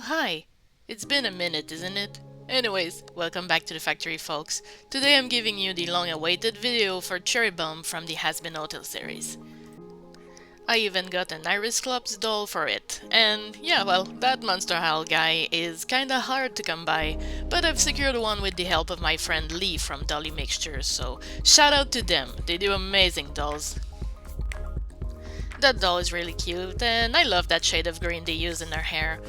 hi! It's been a minute, isn't it? Anyways, welcome back to the factory, folks. Today I'm giving you the long-awaited video for Cherri Bomb from the Hazbin Hotel series. I even got an Iris Clops doll for it, and yeah, well, that Monster High guy is kinda hard to come by, but I've secured one with the help of my friend Lee from Dolly Mixtures, so shout out to them, they do amazing dolls. That doll is really cute, and I love that shade of green they use in her hair.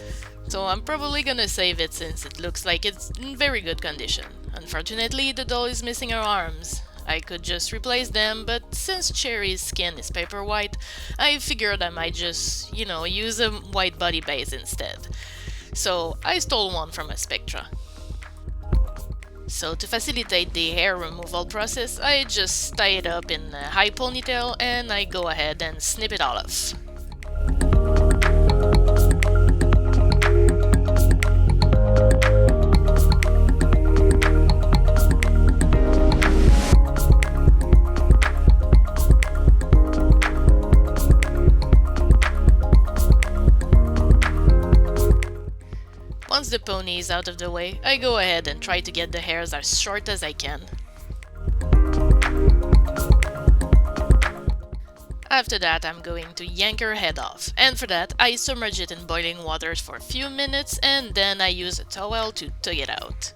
So I'm probably gonna save it since it looks like it's in very good condition. Unfortunately, the doll is missing her arms. I could just replace them, but since Cherri's skin is paper white, I figured I might just, use a white body base instead. So I stole one from a Spectra. So to facilitate the hair removal process, I just tie it up in a high ponytail and I go ahead and snip it all off. Once the pony is out of the way, I go ahead and try to get the hairs as short as I can. After that, I'm going to yank her head off, and for that I submerge it in boiling water for a few minutes and then I use a towel to tug it out.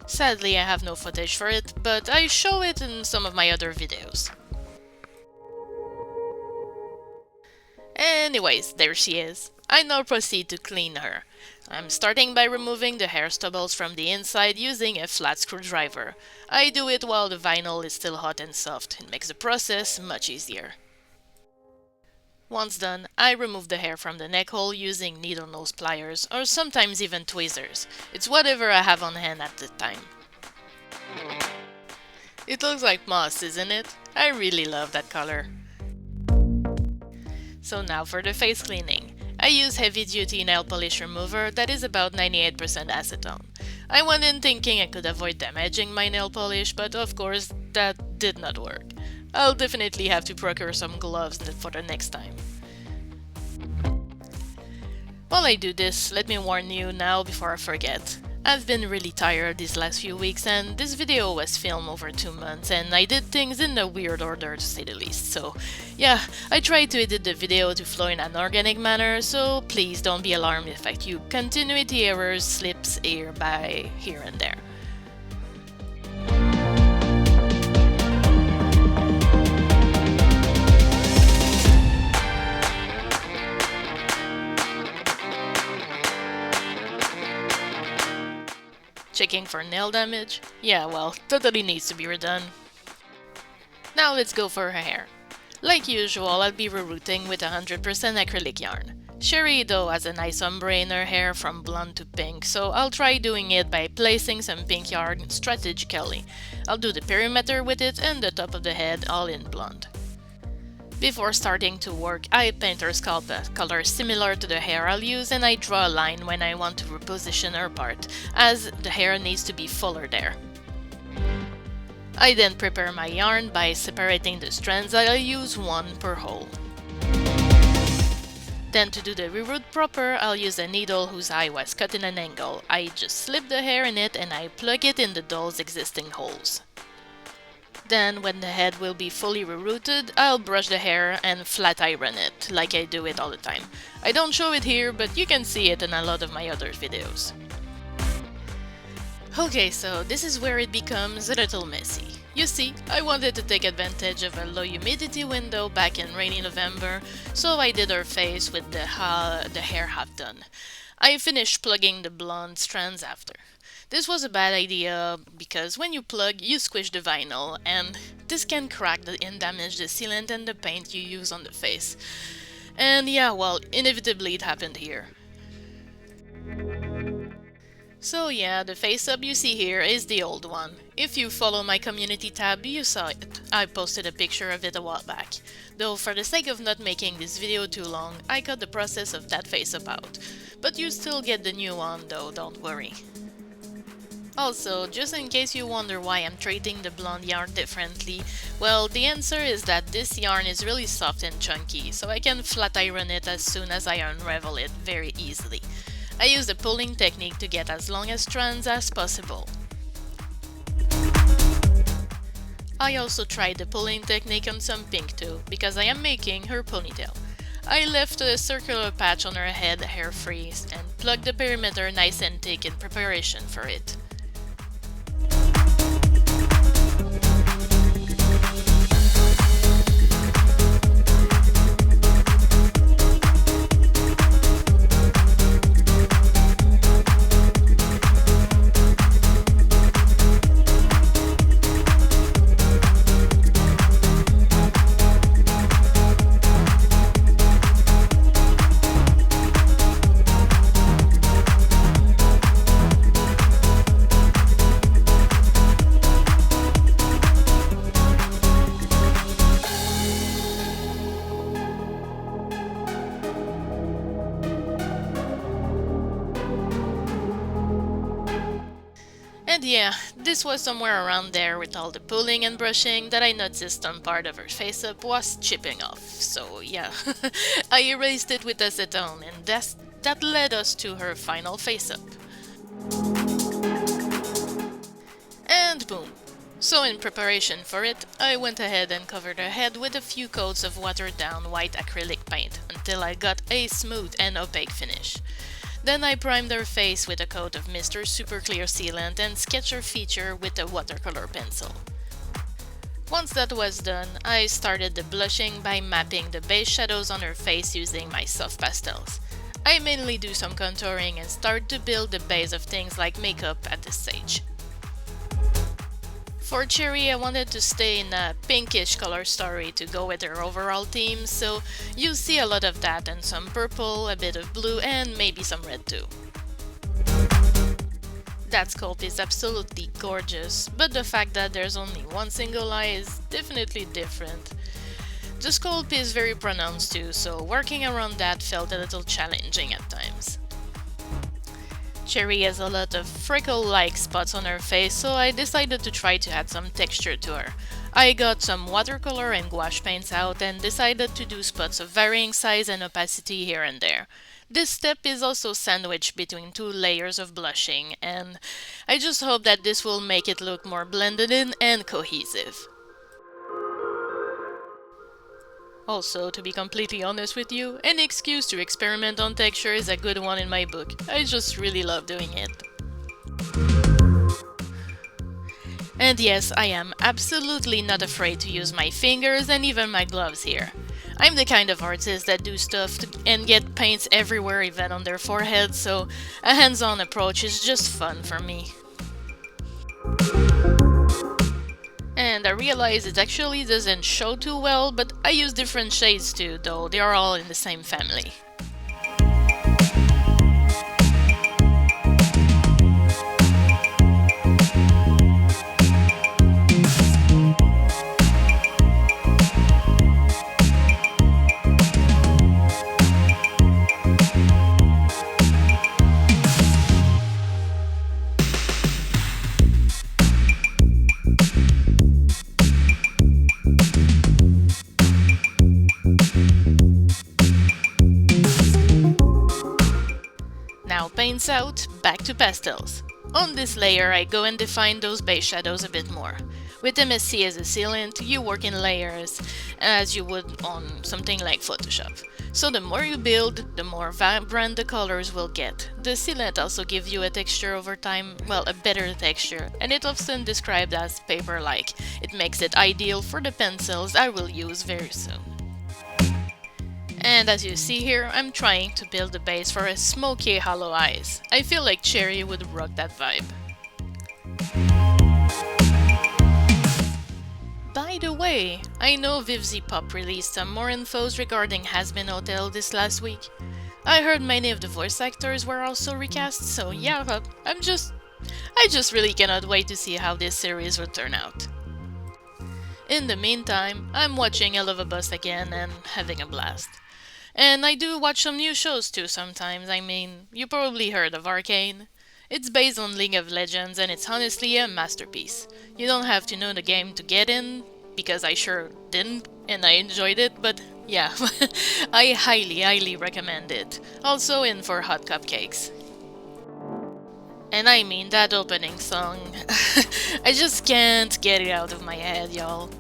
Sadly, I have no footage for it, but I show it in some of my other videos. Anyways, there she is. I now proceed to clean her. I'm starting by removing the hair stubbles from the inside using a flat screwdriver. I do it while the vinyl is still hot and soft. It makes the process much easier. Once done, I remove the hair from the neck hole using needle nose pliers or sometimes even tweezers. It's whatever I have on hand at the time. It looks like moss, isn't it? I really love that color. So now for the face cleaning. I use heavy-duty nail polish remover that is about 98% acetone. I went in thinking I could avoid damaging my nail polish, but of course that did not work. I'll definitely have to procure some gloves for the next time. While I do this, let me warn you now before I forget. I've been really tired these last few weeks and this video was filmed over 2 months and I did things in a weird order to say the least, so yeah, I tried to edit the video to flow in an organic manner, so please don't be alarmed if a few continuity errors slips here and there. Checking for nail damage? Yeah, well, totally needs to be redone. Now let's go for her hair. Like usual, I'll be rerouting with 100% acrylic yarn. Cherri though has a nice ombre in her hair from blonde to pink, so I'll try doing it by placing some pink yarn strategically. I'll do the perimeter with it and the top of the head all in blonde. Before starting to work, I paint her scalp a color similar to the hair I'll use and I draw a line when I want to reposition her part, as the hair needs to be fuller there. I then prepare my yarn by separating the strands. I'll use one per hole. Then to do the reroute proper, I'll use a needle whose eye was cut in an angle. I just slip the hair in it and I plug it in the doll's existing holes. Then, when the head will be fully rerouted, I'll brush the hair and flat iron it, like I do it all the time. I don't show it here, but you can see it in a lot of my other videos. Okay, so this is where it becomes a little messy. You see, I wanted to take advantage of a low humidity window back in rainy November, so I did her face with the hair half done. I finished plugging the blonde strands after. This was a bad idea because when you plug, you squish the vinyl, and this can crack and damage the sealant and the paint you use on the face. And yeah, well, inevitably it happened here. So yeah, the face-up you see here is the old one. If you follow my community tab, you saw it. I posted a picture of it a while back. Though for the sake of not making this video too long, I cut the process of that face-up out. But you still get the new one though, don't worry. Also, just in case you wonder why I'm treating the blonde yarn differently, well, the answer is that this yarn is really soft and chunky, so I can flat iron it as soon as I unravel it very easily. I use the pulling technique to get as long as strands as possible. I also tried the pulling technique on some pink too, because I am making her ponytail. I left a circular patch on her head hair-free and plugged the perimeter nice and thick in preparation for it. And yeah, this was somewhere around there with all the pulling and brushing that I noticed some part of her face up was chipping off. So yeah, I erased it with acetone and that led us to her final face up. And boom! So in preparation for it, I went ahead and covered her head with a few coats of watered down white acrylic paint until I got a smooth and opaque finish. Then I primed her face with a coat of Mr. Super Clear Sealant and sketched her feature with a watercolor pencil. Once that was done, I started the blushing by mapping the base shadows on her face using my soft pastels. I mainly do some contouring and start to build the base of things like makeup at this stage. For Cherri, I wanted to stay in a pinkish color story to go with her overall theme, so you see a lot of that and some purple, a bit of blue, and maybe some red too. That sculpt is absolutely gorgeous, but the fact that there's only one single eye is definitely different. The sculpt is very pronounced too, so working around that felt a little challenging at times. Cherri has a lot of freckle-like spots on her face, so I decided to try to add some texture to her. I got some watercolor and gouache paints out and decided to do spots of varying size and opacity here and there. This step is also sandwiched between two layers of blushing, and I just hope that this will make it look more blended in and cohesive. Also, to be completely honest with you, any excuse to experiment on texture is a good one in my book. I just really love doing it. And yes, I am absolutely not afraid to use my fingers and even my gloves here. I'm the kind of artist that do stuff and get paints everywhere even on their forehead, so a hands-on approach is just fun for me. And I realize it actually doesn't show too well, but I use different shades too, though they are all in the same family. Now paints out, back to pastels. On this layer I go and define those base shadows a bit more. With MSC as a sealant, you work in layers as you would on something like Photoshop. So the more you build, the more vibrant the colors will get. The sealant also gives you a texture over time, well, a better texture, and it's often described as paper-like. It makes it ideal for the pencils I will use very soon. And as you see here, I'm trying to build a base for a smoky hollow eyes. I feel like Cherri would rock that vibe. By the way, I know Vivziepop released some more infos regarding Hazbin Hotel this last week. I heard many of the voice actors were also recast, so yeah, I just really cannot wait to see how this series will turn out. In the meantime, I'm watching Helluva again and having a blast. And I do watch some new shows too sometimes. I mean, you probably heard of Arcane. It's based on League of Legends and it's honestly a masterpiece. You don't have to know the game to get in, because I sure didn't and I enjoyed it, but yeah, I highly recommend it. Also in for hot cupcakes. And I mean that opening song. I just can't get it out of my head, y'all.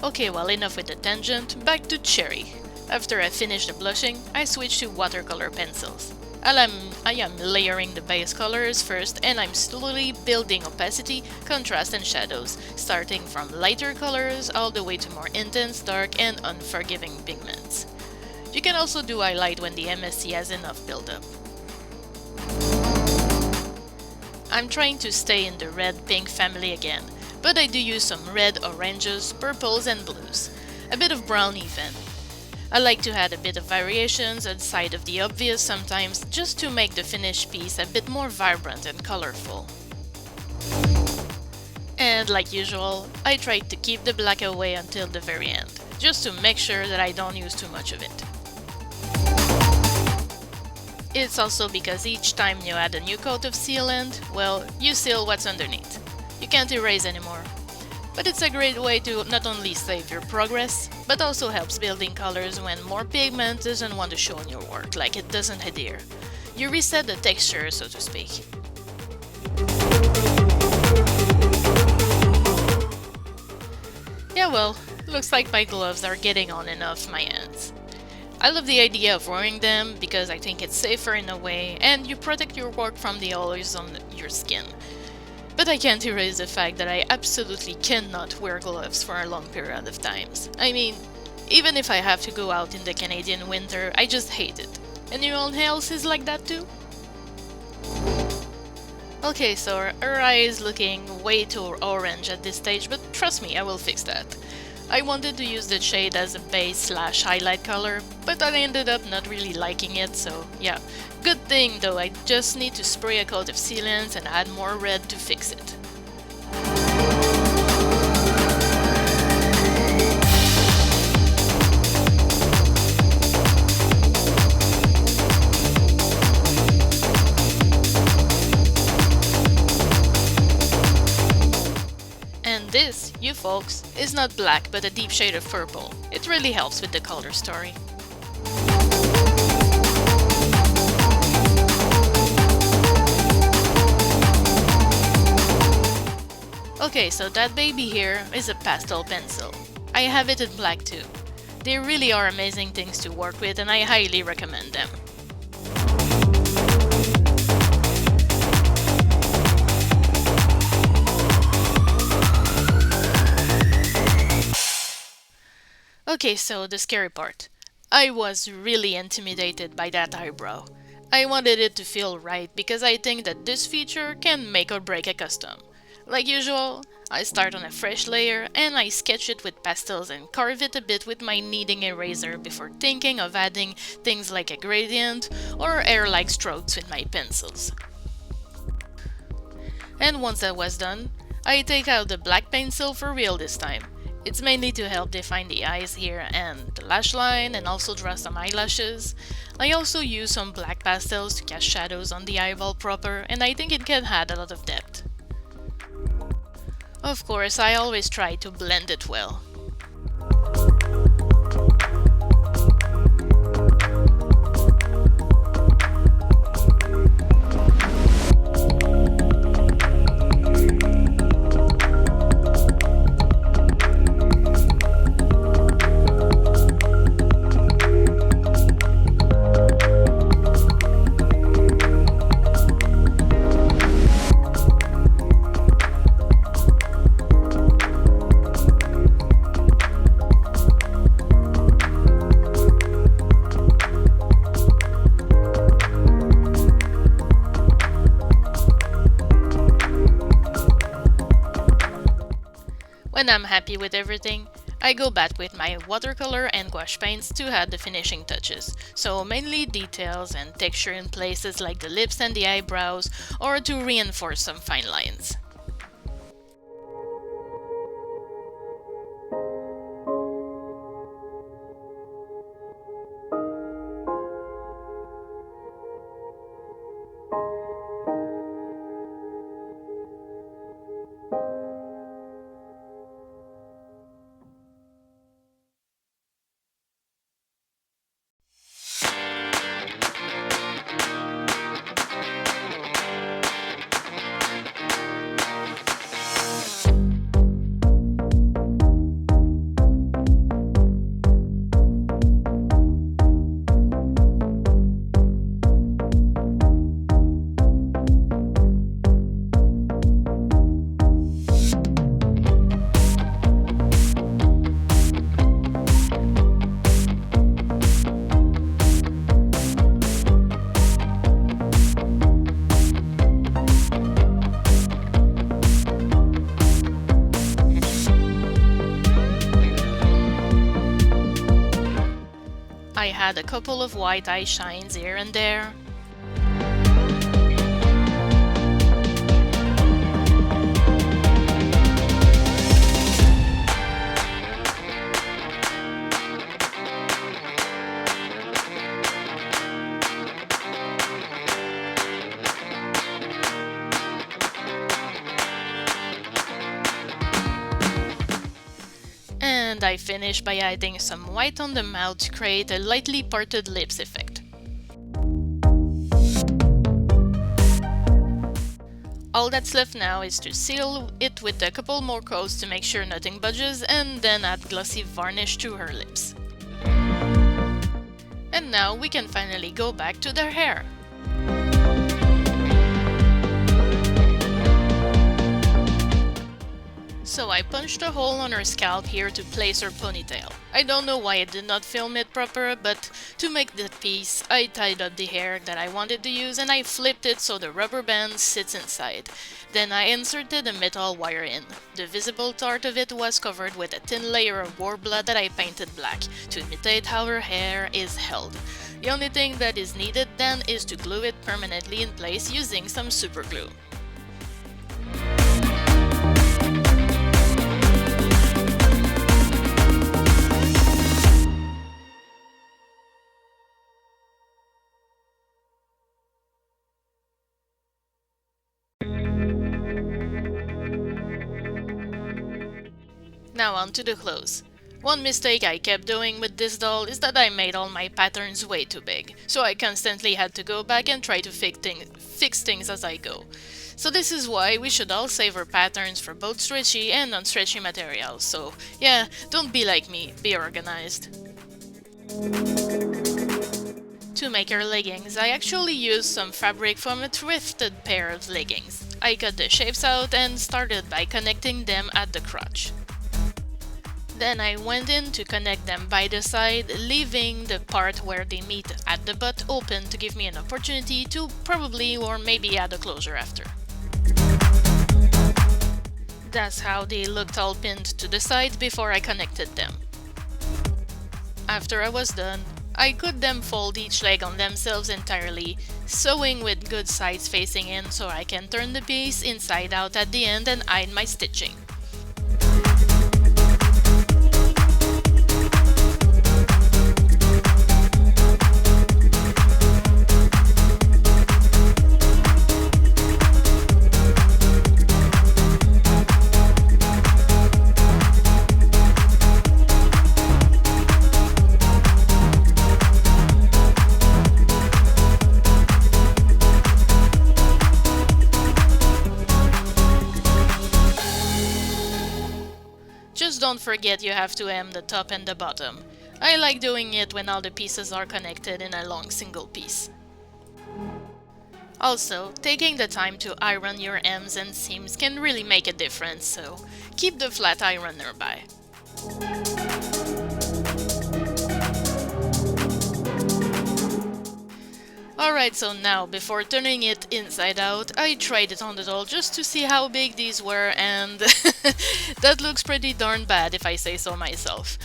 Okay, well, enough with the tangent, back to Cherri. After I finish the blushing, I switch to watercolor pencils. I am layering the base colors first, and I'm slowly building opacity, contrast and shadows, starting from lighter colors all the way to more intense, dark and unforgiving pigments. You can also do highlight when the MSC has enough buildup. I'm trying to stay in the red-pink family again, but I do use some red, oranges, purples and blues. A bit of brown even. I like to add a bit of variations outside of the obvious sometimes, just to make the finished piece a bit more vibrant and colorful. And like usual, I try to keep the black away until the very end, just to make sure that I don't use too much of it. It's also because each time you add a new coat of sealant, well, you seal what's underneath. You can't erase anymore. But it's a great way to not only save your progress, but also helps building colors when more pigment doesn't want to show in your work, like it doesn't adhere. You reset the texture, so to speak. Yeah, well, looks like my gloves are getting on enough my hands. I love the idea of wearing them because I think it's safer in a way and you protect your work from the oils on your skin. But I can't erase the fact that I absolutely cannot wear gloves for a long period of times. I mean, even if I have to go out in the Canadian winter, I just hate it. Anyone else is like that too? Okay, so her eye is looking way too orange at this stage, but trust me, I will fix that. I wanted to use the shade as a base / highlight color, but I ended up not really liking it, so yeah. Good thing though, I just need to spray a coat of sealant and add more red to fix it. And this, you folks, is not black but a deep shade of purple. It really helps with the color story. Okay, so that baby here is a pastel pencil. I have it in black too. They really are amazing things to work with and I highly recommend them. Okay, so the scary part. I was really intimidated by that eyebrow. I wanted it to feel right because I think that this feature can make or break a custom. Like usual, I start on a fresh layer and I sketch it with pastels and carve it a bit with my kneading eraser before thinking of adding things like a gradient or hair-like strokes with my pencils. And once that was done, I take out the black pencil for real this time. It's mainly to help define the eyes here and the lash line and also draw some eyelashes. I also use some black pastels to cast shadows on the eyeball proper and I think it can add a lot of depth. Of course, I always try to blend it well. When I'm happy with everything, I go back with my watercolor and gouache paints to add the finishing touches, so mainly details and texture in places like the lips and the eyebrows, or to reinforce some fine lines. add a couple of white eye shines here and there. And I finish by adding some white on the mouth to create a lightly parted lips effect. All that's left now is to seal it with a couple more coats to make sure nothing budges, and then add glossy varnish to her lips. And now we can finally go back to their hair. So I punched a hole on her scalp here to place her ponytail. I don't know why I did not film it proper, but to make that piece, I tied up the hair that I wanted to use and I flipped it so the rubber band sits inside. Then I inserted a metal wire in. The visible part of it was covered with a thin layer of warbler that I painted black to imitate how her hair is held. The only thing that is needed then is to glue it permanently in place using some super glue. Now on to the clothes. One mistake I kept doing with this doll is that I made all my patterns way too big, so I constantly had to go back and try to fix things as I go. So this is why we should all save our patterns for both stretchy and non-stretchy materials, so yeah, don't be like me, be organized. To make her leggings, I actually used some fabric from a thrifted pair of leggings. I cut the shapes out and started by connecting them at the crotch. Then I went in to connect them by the side, leaving the part where they meet at the butt open to give me an opportunity to probably or maybe add a closure after. That's how they looked all pinned to the side before I connected them. After I was done, I could then fold each leg on themselves entirely, sewing with good sides facing in so I can turn the piece inside out at the end and iron my stitching. Just don't forget you have to hem the top and the bottom. I like doing it when all the pieces are connected in a long single piece. Also, taking the time to iron your hems and seams can really make a difference, so keep the flat iron nearby. Alright, so now, before turning it inside out, I tried it on the doll just to see how big these were, and that looks pretty darn bad if I say so myself.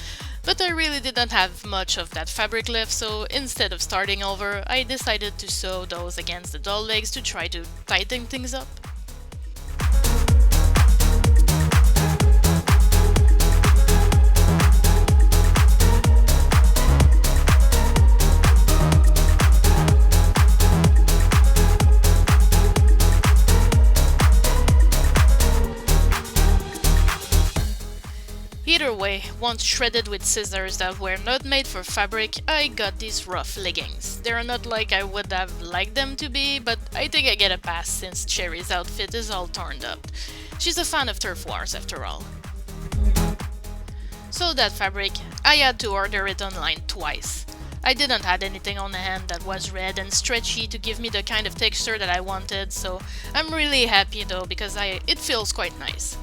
But I really didn't have much of that fabric left, so instead of starting over, I decided to sew those against the doll legs to try to tighten things up. Either way, once shredded with scissors that were not made for fabric, I got these rough leggings. They're not like I would have liked them to be, but I think I get a pass since Cherri's outfit is all torn up. She's a fan of turf wars after all. So that fabric, I had to order it online twice. I didn't have anything on hand that was red and stretchy to give me the kind of texture that I wanted, so I'm really happy though because it feels quite nice.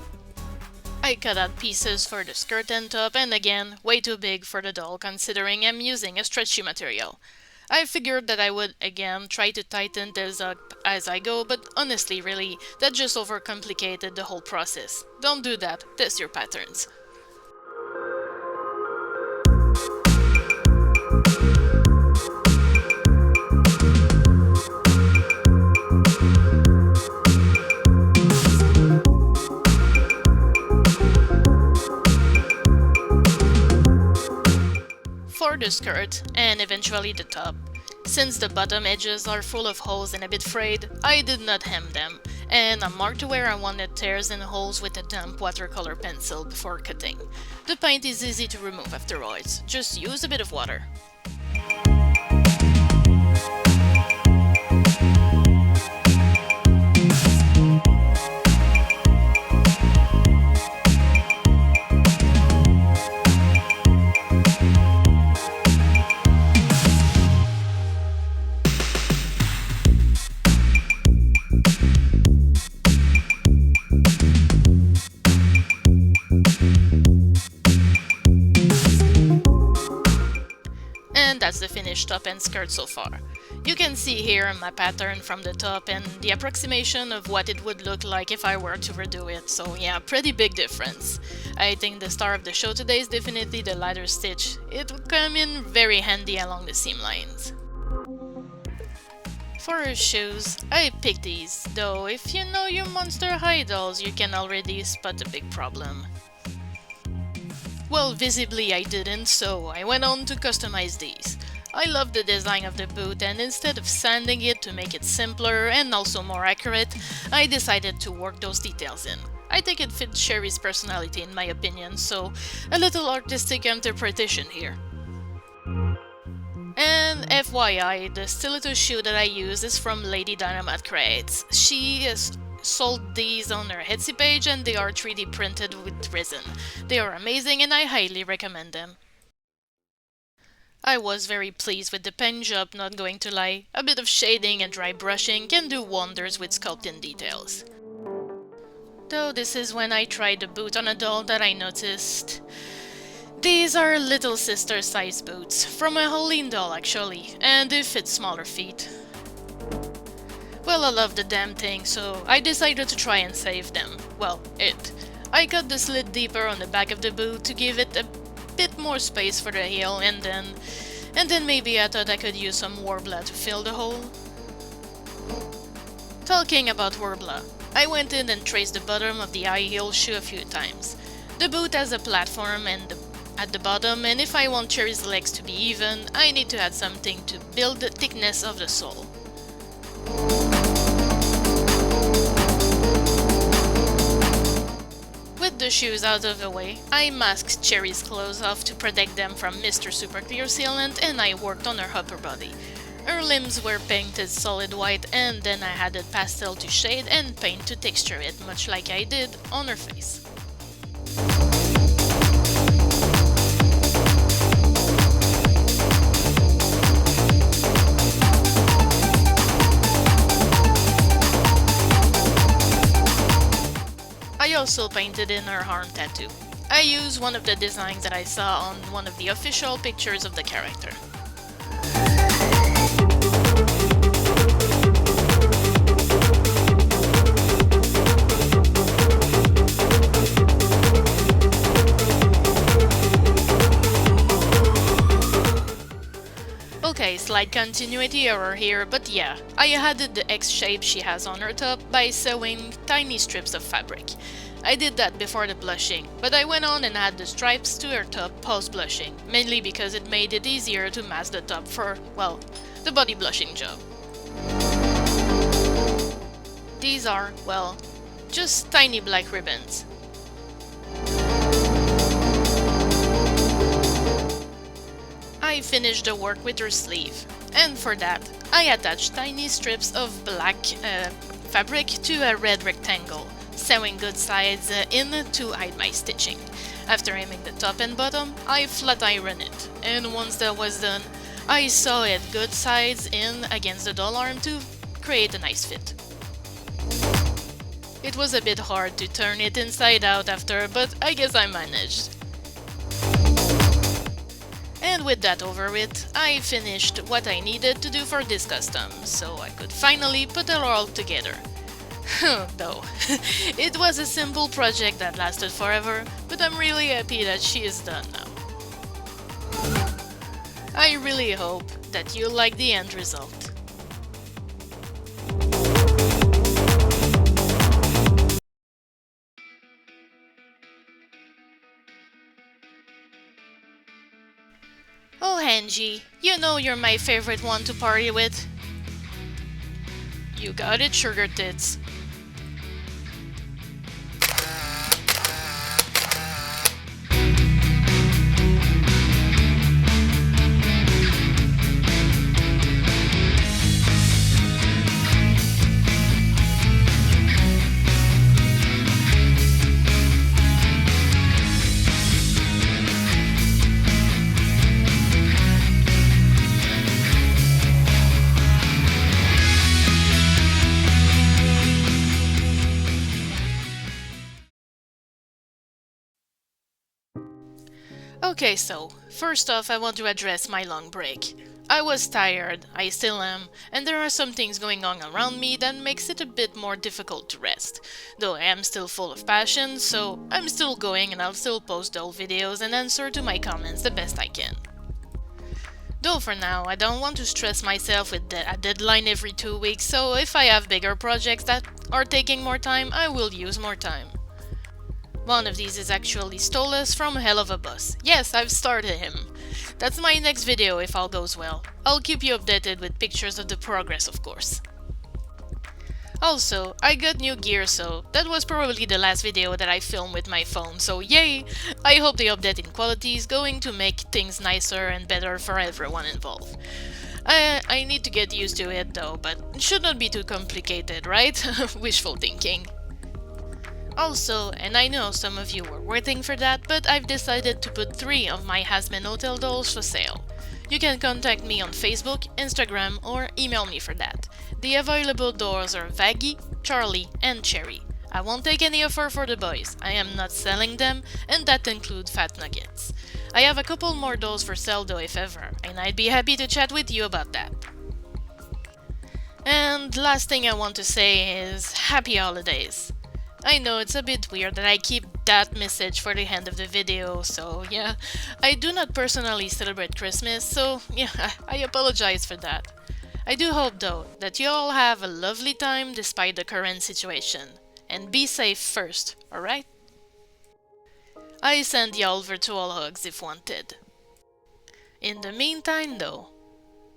I cut out pieces for the skirt and top, and again, way too big for the doll considering I'm using a stretchy material. I figured that I would again try to tighten this up as I go, but honestly really, that just overcomplicated the whole process. Don't do that, test your patterns. the skirt and eventually the top. Since the bottom edges are full of holes and a bit frayed, I did not hem them, and I marked where I wanted tears and holes with a damp watercolor pencil before cutting. The paint is easy to remove afterwards, just use a bit of water. And that's the finished top and skirt so far. You can see here my pattern from the top and the approximation of what it would look like if I were to redo it, so yeah, pretty big difference. I think the star of the show today is definitely the lighter stitch. It would come in very handy along the seam lines. For her shoes, I picked these, though if you know your Monster High dolls you can already spot a big problem. Well, visibly I didn't, so I went on to customize these. I love the design of the boot, and instead of sanding it to make it simpler and also more accurate, I decided to work those details in. I think it fits Cherri's personality in my opinion, so a little artistic interpretation here. And FYI, the stiletto shoe that I use is from Lady Dynamite Creates. She is sold these on her Etsy page and they are 3D printed with resin. They are amazing and I highly recommend them. I was very pleased with the paint job, not going to lie. A bit of shading and dry brushing can do wonders with sculpting details. Though this is when I tried the boot on a doll that I noticed. These are little sister size boots, from a Halloween doll actually, and they fit smaller feet. Well, I love the damn thing, so I decided to try and save them. Well, I cut the slit deeper on the back of the boot to give it a bit more space for the heel, and then maybe I thought I could use some Worbla to fill the hole. Talking about Worbla, I went in and traced the bottom of the high heel shoe a few times. The boot has a platform at the bottom, and if I want Cherri's legs to be even, I need to add something to build the thickness of the sole. With the shoes out of the way, I masked Cherri's clothes off to protect them from Mr. Super Clear Sealant, and I worked on her upper body. Her limbs were painted solid white, and then I added pastel to shade and paint to texture it, much like I did on her face. I also painted in her arm tattoo. I used one of the designs that I saw on one of the official pictures of the character. Okay, slight continuity error here, but yeah, I added the X shape she has on her top by sewing tiny strips of fabric. I did that before the blushing, but I went on and added the stripes to her top post blushing, mainly because it made it easier to mask the top for, well, the body blushing job. These are, well, just tiny black ribbons. I finished the work with her sleeve, and for that, I attached tiny strips of black fabric to a red rectangle, sewing good sides in to hide my stitching. After aiming the top and bottom, I flat ironed it, and once that was done, I sew it good sides in against the doll arm to create a nice fit. It was a bit hard to turn it inside out after, but I guess I managed. And with that over with, I finished what I needed to do for this custom, so I could finally put it all together. Though, it was a simple project that lasted forever, but I'm really happy that she is done now. I really hope that you like the end result. Oh, and Angie. You know you're my favorite one to party with. You got it, sugar tits. Okay, so, first off I want to address my long break. I was tired, I still am, and there are some things going on around me that makes it a bit more difficult to rest. Though I am still full of passion, so I'm still going and I'll still post old videos and answer to my comments the best I can. Though for now, I don't want to stress myself with a deadline every 2 weeks, so if I have bigger projects that are taking more time, I will use more time. One of these is actually Stolas from Helluva Bus. Yes, I've started him. That's my next video if all goes well. I'll keep you updated with pictures of the progress, of course. Also, I got new gear, so that was probably the last video that I filmed with my phone, so yay! I hope the update in quality is going to make things nicer and better for everyone involved. I need to get used to it though, but it should not be too complicated, right? Wishful thinking. Also, and I know some of you were waiting for that, but I've decided to put 3 of my Hazbin Hotel dolls for sale. You can contact me on Facebook, Instagram, or email me for that. The available dolls are Vaggie, Charlie, and Cherri. I won't take any offer for the boys, I am not selling them, and that includes fat nuggets. I have a couple more dolls for sale though if ever, and I'd be happy to chat with you about that. And last thing I want to say is happy holidays. I know it's a bit weird that I keep that message for the end of the video, so yeah, I do not personally celebrate Christmas, so yeah, I apologize for that. I do hope though that you all have a lovely time despite the current situation, and be safe first, alright? I send y'all virtual hugs if wanted. In the meantime though,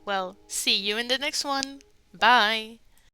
well, see you in the next one, bye!